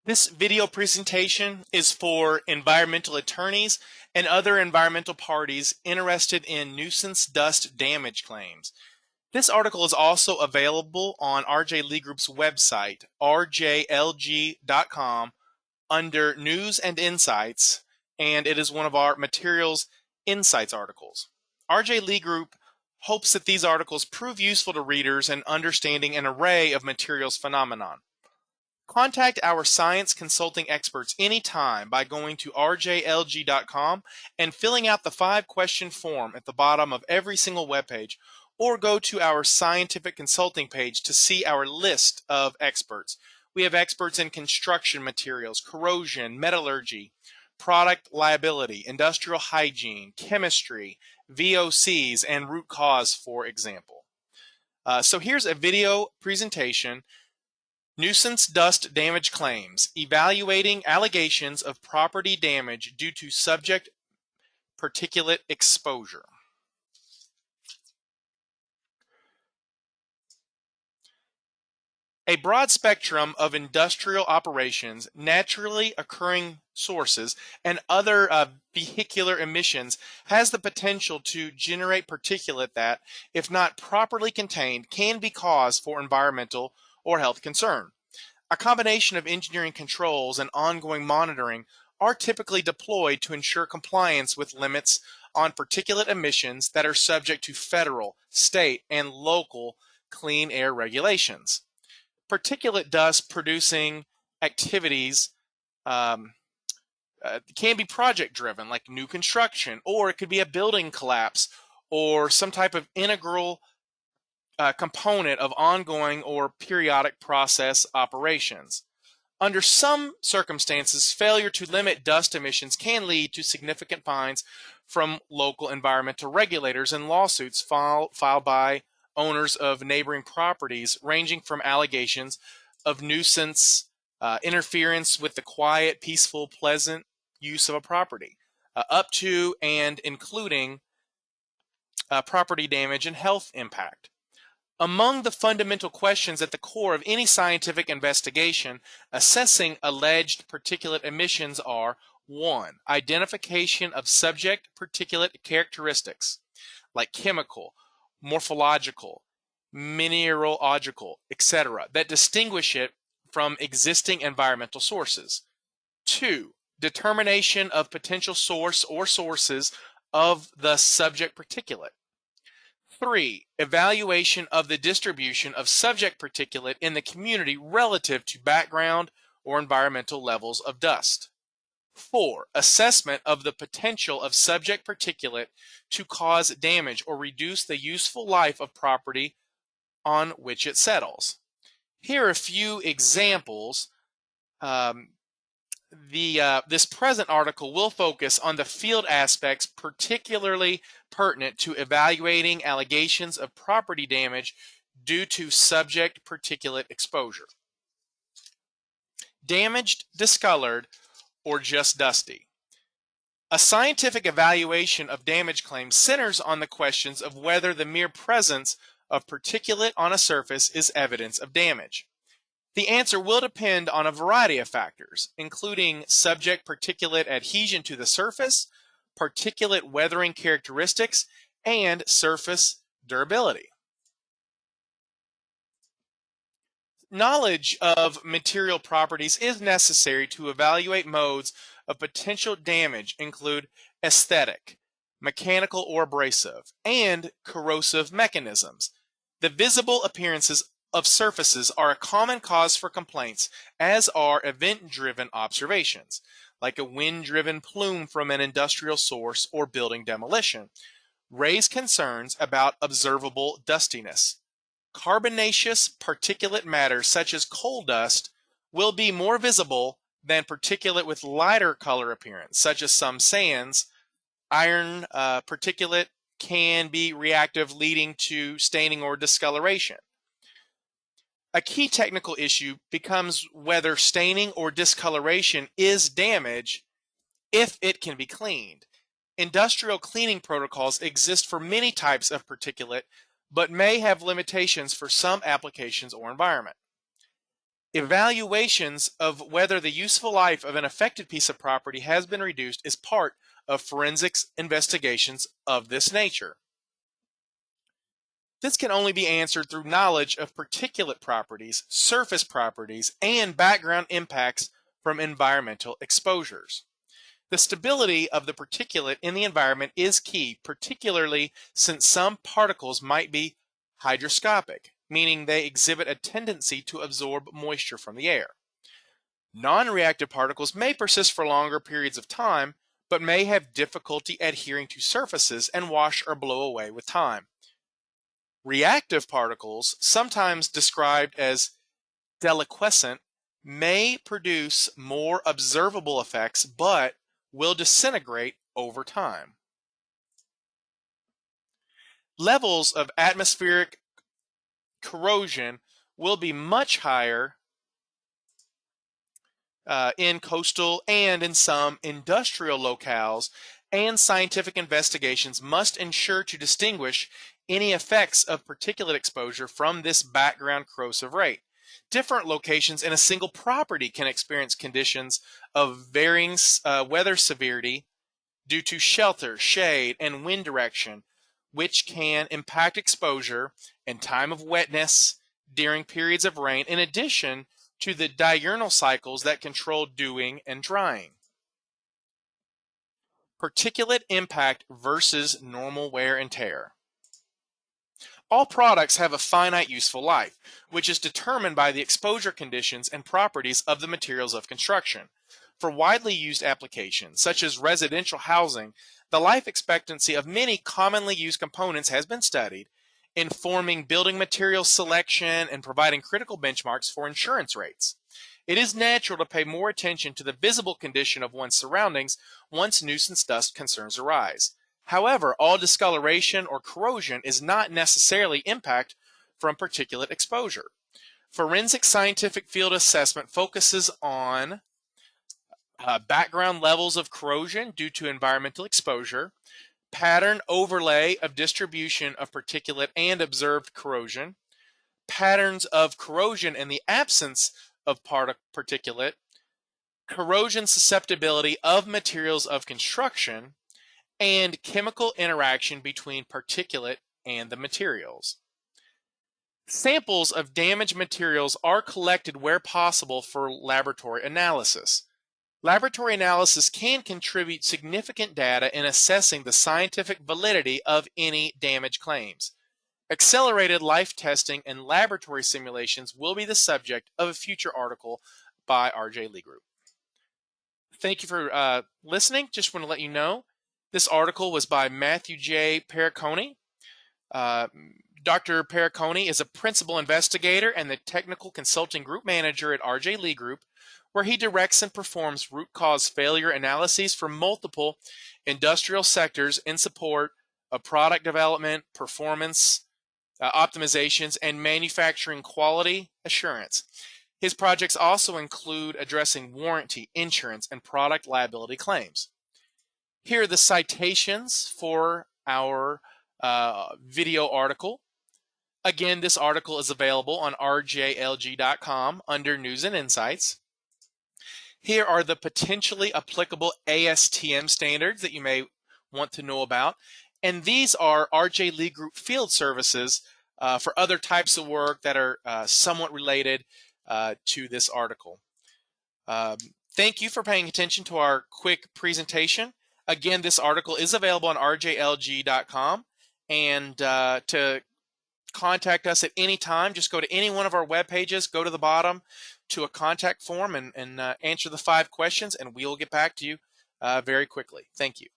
This video presentation is for environmental attorneys and other environmental parties interested in nuisance dust damage claims. This article is also available on RJ Lee Group's website, rjlg.com, under News and Insights, and it is one of our Materials Insights articles. RJ Lee Group hopes that these articles prove useful to readers in understanding an array of materials phenomenon. Contact our science consulting experts anytime by going to rjlg.com and filling out the 5-question form at the bottom of every single webpage, or go to our scientific consulting page to see our list of experts. We have experts in construction materials, corrosion, metallurgy, product liability, industrial hygiene, chemistry, VOCs, and root cause, for example. So here's a video presentation: Nuisance Dust Damage Claims, Evaluating Allegations of Property Damage Due to Subject Particulate Exposure. A broad spectrum of industrial operations, naturally occurring sources, and other vehicular emissions has the potential to generate particulate that, if not properly contained, can be cause for environmental or health concern. A combination of engineering controls and ongoing monitoring are typically deployed to ensure compliance with limits on particulate emissions that are subject to federal, state, and local clean air regulations. Particulate dust producing activities can be project driven, like new construction, or it could be a building collapse or some type of integral component of ongoing or periodic process operations. Under some circumstances, failure to limit dust emissions can lead to significant fines from local environmental regulators and lawsuits filed by owners of neighboring properties, ranging from allegations of nuisance, interference with the quiet, peaceful, pleasant use of a property, up to and including property damage and health impact. Among the fundamental questions at the core of any scientific investigation assessing alleged particulate emissions are: 1. Identification of subject particulate characteristics, like chemical, morphological, mineralogical, etc., that distinguish it from existing environmental sources. 2. Determination of potential source or sources of the subject particulate. 3. Evaluation of the distribution of subject particulate in the community relative to background or environmental levels of dust. 4. Assessment of the potential of subject particulate to cause damage or reduce the useful life of property on which it settles. Here are a few examples. This present article will focus on the field aspects particularly pertinent to evaluating allegations of property damage due to subject particulate exposure. Damaged, discolored, or just dusty. A scientific evaluation of damage claims centers on the questions of whether the mere presence of particulate on a surface is evidence of damage. The answer will depend on a variety of factors, including subject particulate adhesion to the surface, particulate weathering characteristics, and surface durability. Knowledge of material properties is necessary to evaluate modes of potential damage include aesthetic, mechanical or abrasive, and corrosive mechanisms. The visible appearances of surfaces are a common cause for complaints, as are event-driven observations, like a wind-driven plume from an industrial source or building demolition, raise concerns about observable dustiness. Carbonaceous particulate matter such as coal dust will be more visible than particulate with lighter color appearance, such as some sands. Iron particulate can be reactive, leading to staining or discoloration. A key technical issue becomes whether staining or discoloration is damage if it can be cleaned. Industrial cleaning protocols exist for many types of particulate, but may have limitations for some applications or environment. Evaluations of whether the useful life of an affected piece of property has been reduced is part of forensics investigations of this nature. This can only be answered through knowledge of particulate properties, surface properties, and background impacts from environmental exposures. The stability of the particulate in the environment is key, particularly since some particles might be hygroscopic, meaning they exhibit a tendency to absorb moisture from the air. Non-reactive particles may persist for longer periods of time, but may have difficulty adhering to surfaces and wash or blow away with time. Reactive particles, sometimes described as deliquescent, may produce more observable effects, but will disintegrate over time. Levels of atmospheric corrosion will be much higher in coastal and in some industrial locales, and scientific investigations must ensure to distinguish any effects of particulate exposure from this background corrosive rate. Different locations in a single property can experience conditions of varying weather severity due to shelter, shade, and wind direction, which can impact exposure and time of wetness during periods of rain, in addition to the diurnal cycles that control dewing and drying. Particulate impact versus normal wear and tear. All products have a finite useful life, which is determined by the exposure conditions and properties of the materials of construction. For widely used applications, such as residential housing, the life expectancy of many commonly used components has been studied, informing building material selection and providing critical benchmarks for insurance rates. It is natural to pay more attention to the visible condition of one's surroundings once nuisance dust concerns arise. However, all discoloration or corrosion is not necessarily impact from particulate exposure. Forensic scientific field assessment focuses on background levels of corrosion due to environmental exposure, pattern overlay of distribution of particulate and observed corrosion, patterns of corrosion in the absence of particulate, corrosion susceptibility of materials of construction, and chemical interaction between particulate and the materials. Samples of damaged materials are collected where possible for laboratory analysis. Laboratory analysis can contribute significant data in assessing the scientific validity of any damage claims. Accelerated life testing and laboratory simulations will be the subject of a future article by RJ Lee Group. Thank you for listening. Just want to let you know this article was by Matthew J. Perricone. Dr. Perricone is a principal investigator and the technical consulting group manager at RJ Lee Group, where he directs and performs root cause failure analyses for multiple industrial sectors in support of product development, performance optimizations, and manufacturing quality assurance. His projects also include addressing warranty, insurance, and product liability claims. Here are the citations for our video article. Again, this article is available on rjlg.com under News and Insights. Here are the potentially applicable ASTM standards that you may want to know about. And these are RJ Lee Group field services for other types of work that are somewhat related to this article. Thank you for paying attention to our quick presentation. Again, this article is available on rjlg.com. And to contact us at any time, just go to any one of our web pages, go to the bottom to a contact form and answer the 5 questions, and we will get back to you very quickly. Thank you.